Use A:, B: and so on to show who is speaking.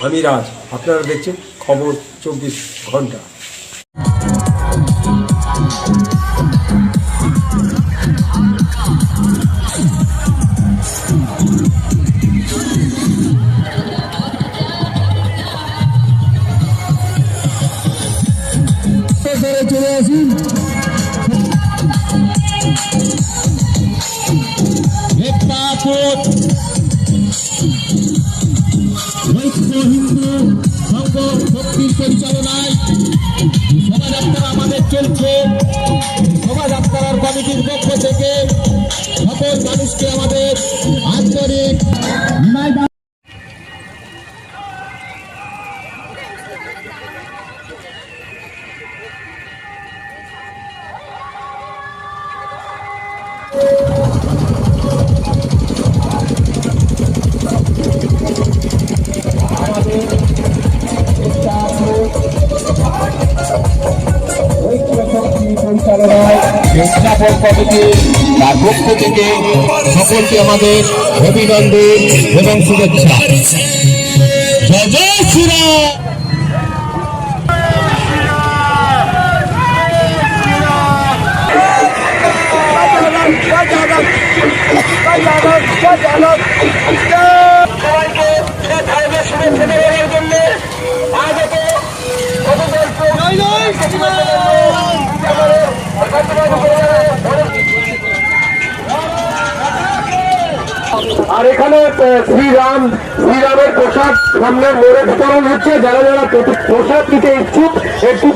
A: আমি রাজ, আপনারা দেখছেন খবর 24 ঘন্টা।
B: চলে আসুন হিন্দু সংঘ শক্তির পরিচালনায় শোভাযাত্রা আমাদের চলছে। শোভাযাত্রার কমিটির পক্ষ থেকে সকল মানুষকে আমাদের আন্তরিক উদযাপন কমিটি তার পক্ষ থেকে সকলকে আমাদের অভিনন্দন এবং শুভেচ্ছা। জয় জয় শ্রীরাম। আর এখানে শ্রীরামের প্রসাদ সামনে মোড়ে বিতরণ হচ্ছে। যারা যারা প্রসাদ দিতে ইচ্ছুক একটু